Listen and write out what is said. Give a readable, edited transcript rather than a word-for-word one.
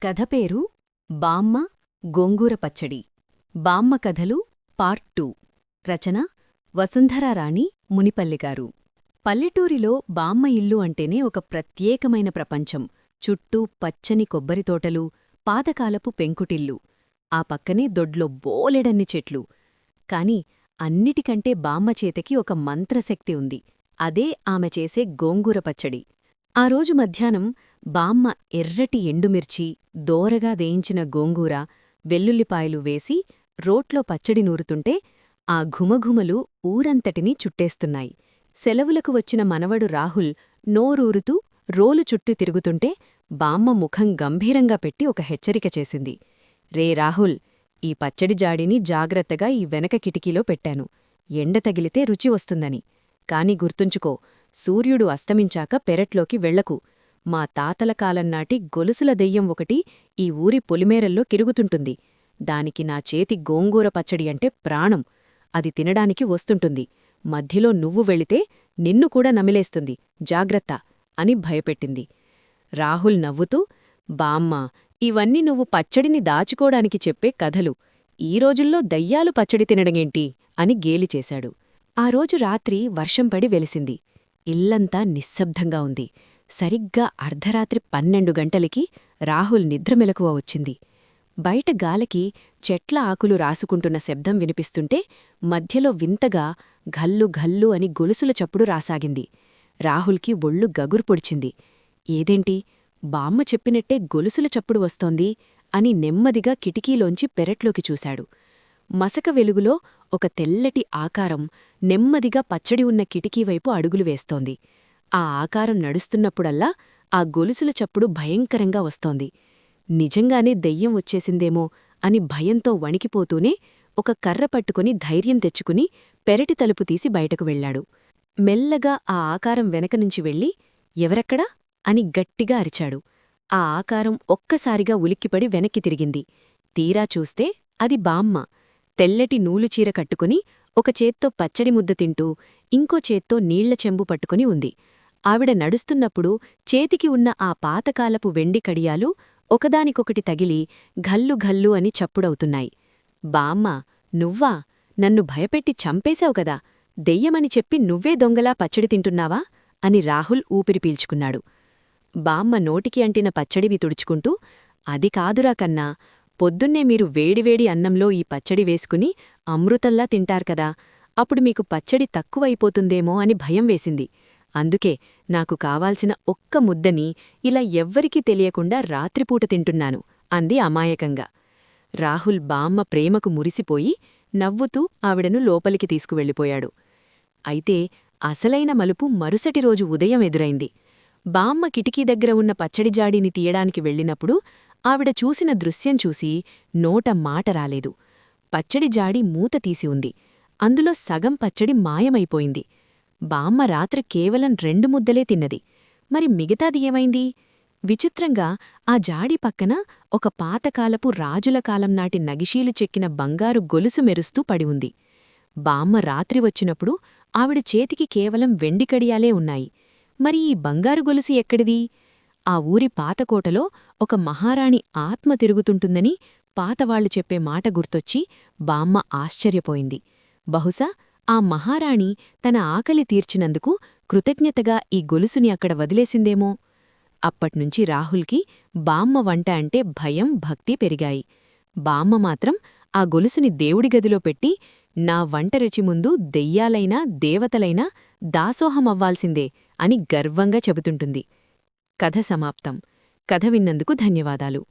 కథ పేరు బామ్మ గోంగూర పచ్చడి. బామ్మ కథలు పార్ట్ 2. రచన వసుంధరారాణి మునిపల్లిగారు. పల్లెటూరిలో బామ్మ ఇల్లు అంటేనే ఒక ప్రత్యేకమైన ప్రపంచం. చుట్టూ పచ్చని కొబ్బరితోటలు, పాతకాలపు పెంకుటిల్లు, ఆ పక్కనే దొడ్లో బోలెడన్ని చెట్లు. కాని అన్నిటికంటే బామ్మ చేతకి ఒక మంత్రశక్తి ఉంది. అదే ఆమె చేసే గోంగూర పచ్చడి. ఆ రోజు మధ్యాహ్నం బామ్మ ఎర్రటి ఎండుమిర్చి, దోరగా దేయించిన గోంగూర, వెల్లుల్లిపాయలు వేసి రోట్లో పచ్చడి నూరుతుంటే ఆ ఘుమఘుమలు ఊరంతటినీ చుట్టేస్తున్నాయి. సెలవులకు వచ్చిన మనవడు రాహుల్ నోరూరుతూ రోలు చుట్టూ తిరుగుతుంటే బామ్మ ముఖం గంభీరంగా పెట్టి ఒక హెచ్చరిక చేసింది. రే రాహుల్, ఈ పచ్చడి జాడిని జాగ్రత్తగా ఈ వెనక కిటికీలో పెట్టాను. ఎండ తగిలితే రుచి వస్తుందని. కాని గుర్తుంచుకో, సూర్యుడు అస్తమించాక పెరట్లోకి వెళ్లకు. మా తాతల కాలంనాటి గొలుసుల దెయ్యం ఒకటి ఈ ఊరి పొలిమేరల్లో కిరుగుతుంటుంది. దానికి నా చేతి గోంగూర పచ్చడి అంటే ప్రాణం. అది తినడానికి వస్తుంటుంది. మధ్యలో నువ్వు వెళితే నిన్ను కూడా నమిలేస్తుంది. జాగ్రత్త అని భయపెట్టింది. రాహుల్ నవ్వుతూ, బామ్మ, ఇవన్నీ నువ్వు పచ్చడిని దాచుకోడానికి చెప్పే కథలు. ఈ రోజుల్లో దయ్యాలు పచ్చడి తినడమేంటి అని గేలిచేశాడు. ఆ రోజు రాత్రి వర్షం పడి వెలిసింది. ఇల్లంతా నిశ్శబ్దంగా ఉంది. సరిగ్గా అర్ధరాత్రి 12 గంటలకి రాహుల్ నిద్రమెలకువ వచ్చింది. బయట గాలికి చెట్ల ఆకులు రాసుకుంటున్న శబ్దం వినిపిస్తుంటే మధ్యలో వింతగా ఘల్లు ఘల్లు అని గొలుసుల చప్పుడు రాసాగింది. రాహుల్కి ఒళ్ళు గగురు పొడిచింది. ఏదేంటి, బామ్మ చెప్పినట్టే గొలుసుల చప్పుడు వస్తోంది అని నెమ్మదిగా కిటికీలోంచి పెరట్లోకి చూశాడు. మసక వెలుగులో ఒక తెల్లటి ఆకారం నెమ్మదిగా పచ్చడి ఉన్న కిటికీవైపు అడుగులు వేస్తోంది. ఆ ఆకారం నడుస్తున్నప్పుడల్లా ఆ గొలుసుల చప్పుడు భయంకరంగా వస్తోంది. నిజంగానే దెయ్యం వచ్చేసిందేమో అని భయంతో వణికిపోతూనే ఒక కర్ర పట్టుకుని ధైర్యం తెచ్చుకుని పెరటి తలుపు తీసి బయటకు వెళ్లాడు. మెల్లగా ఆ ఆకారం వెనకనుంచి వెళ్ళి, ఎవరెక్కడా అని గట్టిగా అరిచాడు. ఆ ఆకారం ఒక్కసారిగా ఉలిక్కిపడి వెనక్కి తిరిగింది. తీరా చూస్తే అది బామ్మ. తెల్లటి నూలుచీర కట్టుకుని ఒక చేత్తో పచ్చడి ముద్ద తింటూ ఇంకో చేత్తో నీళ్ల చెంబు పట్టుకుని ఉంది. ఆవిడ నడుస్తున్నప్పుడు చేతికి ఉన్న ఆ పాతకాలపు వెండి కడియాలు ఒకదానికొకటి తగిలి ఘల్లు ఘల్లు అని చప్పుడవుతున్నాయి. బామ్మ, నువ్వా? నన్ను భయపెట్టి చంపేశావు కదా! దెయ్యమని చెప్పి నువ్వే దొంగలా పచ్చడి తింటున్నావా అని రాహుల్ ఊపిరి పీల్చుకున్నాడు. బామ్మ నోటికి అంటిన పచ్చడివి తుడుచుకుంటూ, అది కాదురా కన్నా, పొద్దున్నే మీరు వేడివేడి అన్నంలో ఈ పచ్చడి వేసుకుని అమృతంలా తింటార్కదా, అప్పుడు మీకు పచ్చడి తక్కువైపోతుందేమో అని భయం వేసింది. అందుకే నాకు కావాల్సిన ఒక్క ముద్దని ఇలా ఎవ్వరికీ తెలియకుండా రాత్రిపూట తింటున్నాను అంది అమాయకంగా. రాహుల్ బామ్మ ప్రేమకు మురిసిపోయి నవ్వుతూ ఆవిడను లోపలికి తీసుకువెళ్ళిపోయాడు. అయితే అసలైన మలుపు మరుసటి రోజు ఉదయం ఎదురైంది. బామ్మ కిటికీ దగ్గర ఉన్న పచ్చడి జాడీని తీయడానికి వెళ్ళినప్పుడు ఆవిడ చూసిన దృశ్యం చూసి నోట మాట రాలేదు. పచ్చడి జాడి మూత తీసి ఉంది. అందులో సగం పచ్చడి మాయమైపోయింది. బామ్మ రాత్రి కేవలం 2 ముద్దలే తిన్నది. మరి మిగతాది ఏమైంది? విచిత్రంగా ఆ జాడి పక్కన ఒక పాతకాలపు రాజుల కాలం నాటి నగిషీలు చెక్కిన బంగారు గొలుసు మెరుస్తూ పడి ఉంది. బామ్మ రాత్రి వచ్చినప్పుడు ఆవిడ చేతికి కేవలం వెండి కడియాలే ఉన్నాయి. మరి ఈ బంగారు గొలుసు ఎక్కడిది? ఆ ఊరి పాతకోటలో ఒక మహారాణి ఆత్మ తిరుగుతుంటుందని పాతవాళ్లు చెప్పే మాట గుర్తొచ్చి బామ్మ ఆశ్చర్యపోయింది. బహుశా ఆ మహారాణి తన ఆకలి తీర్చినందుకు కృతజ్ఞతగా ఈ గొలుసుని అక్కడ వదిలేసిందేమో. అప్పట్నుంచి రాహుల్కి బామ్మ వంట అంటే భయం, భక్తి పెరిగాయి. బామ్మ మాత్రం ఆ గొలుసుని దేవుడి గదిలో పెట్టి, నా వంట రుచి ముందు దెయ్యాలైనా దేవతలైనా దాసోహమవ్వాల్సిందే అని గర్వంగా చెబుతుంటుంది. కథ సమాప్తం. కథ విన్నందుకు ధన్యవాదాలు.